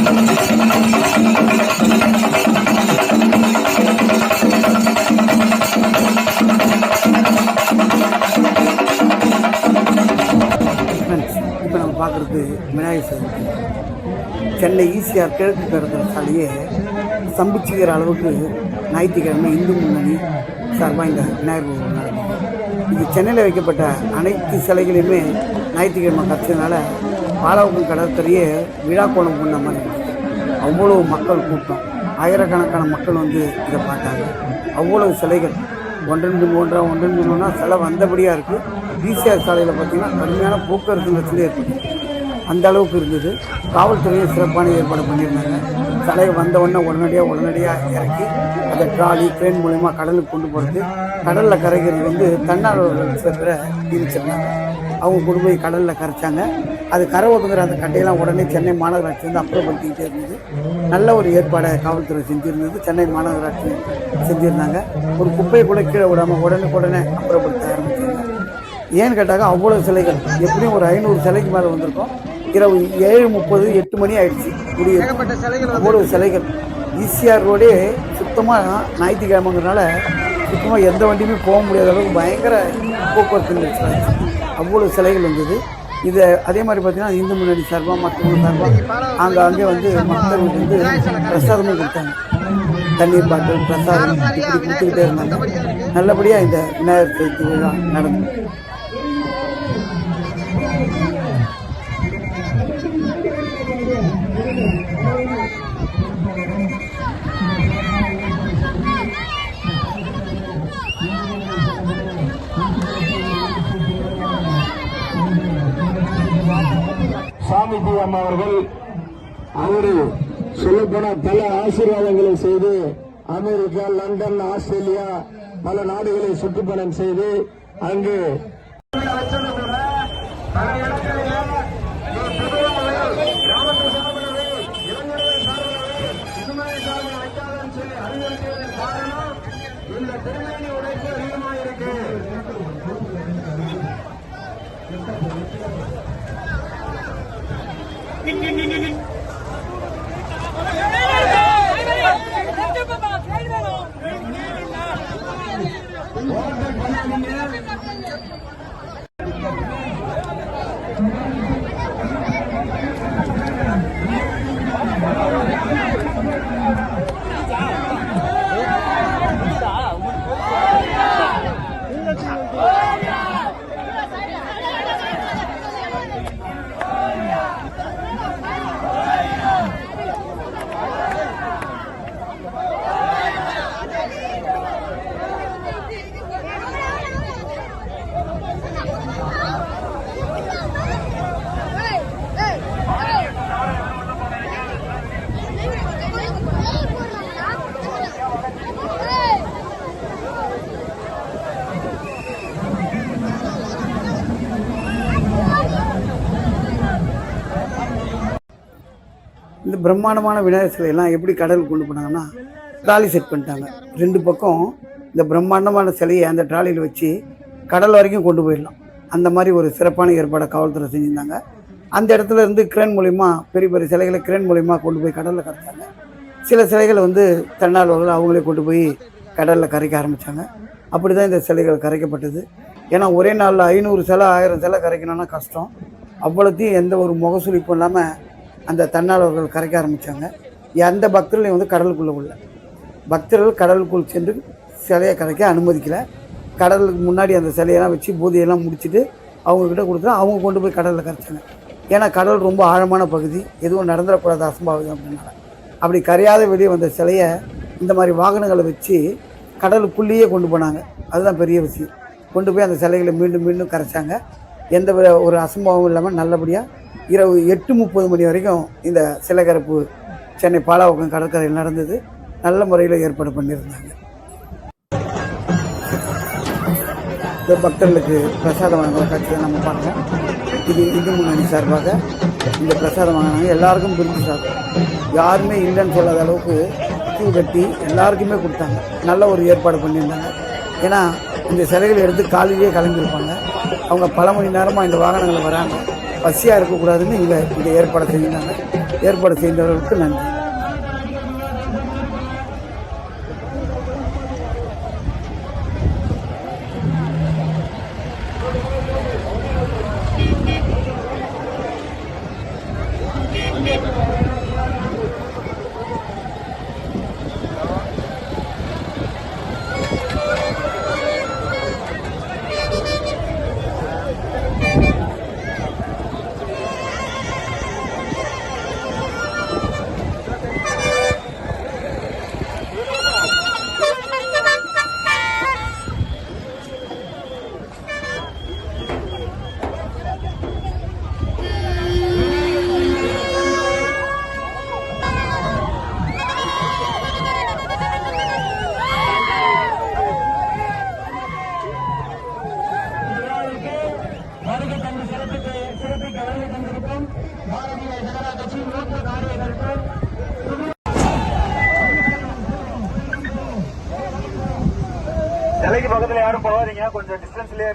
இப்போ நம்ம பார்க்குறது விநாயகர் சதுர்த்தி. சென்னை ஈசிஆர் கிழக்கு கடற்கரை சாலையே ஸ்தம்பிச்சுக்கிற அளவுக்கு ஞாயிற்றுக்கிழமை இந்து முன்னணி சார்பாக இந்த விநாயகர் கோவில் நடக்கும். இது சென்னையில் வைக்கப்பட்ட அனைத்து சிலைகளையுமே ஞாயிற்றுக்கிழமை கற்றுனால பாலவக்கம் கடற்கரையே விழா கோலம் கொண்ட மாதிரி இருக்குது. அவ்வளோ மக்கள் கூட்டம், ஆயிரக்கணக்கான மக்கள் வந்து இதை பார்த்தாங்க. அவ்வளவு சிலைகள் ஒன்றொன்னா சிலை வந்தபடியாக இருக்குது. ஈசிஆர் சாலையில் பார்த்திங்கன்னா கடுமையான போக்குவரத்து நெரிசல் ஏற்படுது. அந்த அளவுக்கு இருந்தது. காவல்துறையை சிறப்பான ஏற்பாடு பண்ணியிருந்தாங்க. சிலையை வந்தவுடனே உடனடியாக இறக்கி அதை ட்ராலி ட்ரெயின் மூலயமா கடலுக்கு கொண்டு போகிறது. கடலில் கரைக்கிறது வந்து தன்னார்வலர்கள் சில பேரை நியமிச்சிருந்தாங்க. அவங்க கொண்டு போய் கடலில் கரைச்சாங்க. அது கரை ஒதுங்குற அந்த கட்டையெல்லாம் உடனே சென்னை மாநகராட்சி வந்து அப்புறப்படுத்திக்கிட்டே இருந்தது. நல்ல ஒரு ஏற்பாடை காவல்துறை செஞ்சுருந்தது. சென்னை மாநகராட்சி செஞ்சுருந்தாங்க. ஒரு குப்பையை கூட கீழே விடாமல் உடனே அப்புறப்படுத்த ஆரம்பித்தாங்க. ஏன்னு கேட்டாங்க, அவ்வளோ சிலைகள், எப்படியும் ஒரு 500 சிலைக்கு மேலே வந்திருக்கோம். இரவு 7:30 8 மணி ஆயிடுச்சு. அவ்வளோ சிலைகள். ஈசிஆர் ரோடே சுத்தமாக ஞாயிற்றுக்கிழமைங்கிறனால சுத்தமாக எந்த வண்டியுமே போக முடியாத அளவுக்கு பயங்கர போக்குவரத்து நெரிசல். அவ்வளோ சிலைகள் வந்தது. இதை அதே மாதிரி பார்த்திங்கன்னா இந்து முன்னணி சார்பாக மற்றவங்க சார்பாக அங்கே வந்து மக்களுக்கு வந்து பிரசாதமும் கொடுத்தாங்க. தண்ணீர் பாட்டில் பிரசாதம் இப்படி கொடுத்துக்கிட்டே இருந்தாங்க. நல்லபடியாக இந்த விநாயகர் சதுர்த்தி விழா நடந்தது. சாமிஜி அம்மா அவர்கள் சொல்லப்போன பல ஆசீர்வாதங்களை செய்து அமெரிக்கா, லண்டன், ஆஸ்திரேலியா பல நாடுகளை சுற்றுப்பயணம் செய்து அங்கு இந்த திருமணி உடைப்பு அதிகமாக இருக்கு. இந்த பிரம்மாண்டமான விநாயகர் சிலையெல்லாம் எப்படி கடலுக்கு கொண்டு போனாங்கன்னா ட்ராலி செட் பண்ணிட்டாங்க. 2 பக்கம் இந்த பிரம்மாண்டமான சிலையை அந்த ட்ராலியில் வச்சு கடல் வரைக்கும் கொண்டு போயிடலாம். அந்த மாதிரி ஒரு சிறப்பான ஏற்பாடை காவல்துறை செஞ்சுருந்தாங்க. அந்த இடத்துல இருந்து கிரேன் மூலிமா பெரிய சிலைகளை கிரேன் மூலிமா கொண்டு போய் கடலில் கரைச்சாங்க. சில சிலைகளை வந்து தன்னார்வலர்கள் அவங்களே கொண்டு போய் கடலில் கரைக்க ஆரம்பித்தாங்க. அப்படி தான் இந்த சிலைகள் கரைக்கப்பட்டது. ஏன்னா ஒரே நாளில் 500 சிலை 1000 சிலை கரைக்கணும்னா கஷ்டம். அவ்வளோத்தையும் எந்த ஒரு முகசுளிப்பும் இல்லாமல் அந்த தன்னார்வலர்கள் கரைக்க ஆரம்பித்தாங்க. எந்த பக்தர்களையும் வந்து கடலுக்குள்ளே உள்ள பக்தர்கள் கடலுக்குள் சென்று சிலையை கரைக்க அனுமதிக்கலை. கடலுக்கு முன்னாடி அந்த சிலையெல்லாம் வச்சு பூஜையெல்லாம் முடிச்சுட்டு அவங்கக்கிட்ட கொடுத்தா அவங்க கொண்டு போய் கடலில் கரைச்சாங்க. ஏன்னா கடல் ரொம்ப ஆழமான பகுதி, எதுவும் நடந்துடக்கூடாது அசம்பாவிதம் அப்படின்னால. அப்படி கரையாத வெளியே வந்த சிலையை இந்த மாதிரி வாகனங்களை வச்சு கடலுக்குள்ளேயே கொண்டு போனாங்க. அதுதான் பெரிய விஷயம். கொண்டு போய் அந்த சிலைகளை மீண்டும் கரைச்சாங்க. எந்த ஒரு அசம்பாவமும் இல்லாமல் நல்லபடியாக இரவு 8:30 மணி வரைக்கும் இந்த சிலை கரைப்பு சென்னை பாலாவக்கம் கடற்கரையில் நடந்தது. நல்ல முறையில் ஏற்பாடு பண்ணியிருந்தாங்க. இந்த பக்தர்களுக்கு பிரசாதம் வாங்குகிற காட்சியை நம்ம பார்க்கலாம். இது இந்து முன்னணி சார்பாக இந்த பிரசாதம் வாங்கினாங்க. எல்லாருக்கும் பிரிஞ்சு சாப்பிடும், யாருமே இல்லைன்னு சொல்லாத அளவுக்கு பூ கட்டி எல்லாருக்குமே கொடுத்தாங்க. நல்ல ஒரு ஏற்பாடு பண்ணியிருந்தாங்க. ஏன்னா இந்த சிலைகளை எடுத்து காலையிலேயே கிளம்பியிருப்பாங்க. அவங்க பல மணி நேரமாக இந்த வாகனங்கள் வராங்க, பசியாக இருக்கக்கூடாதுன்னு இந்த ஏற்பாடை செஞ்சுருந்தாங்க. ஏற்பாடு செய்தவர்களுக்கு நன்றி. சிலைக்கு பக்கத்துல யாரும் போகாதீங்க, கொஞ்சம் டிஸ்டன்ஸ்லயே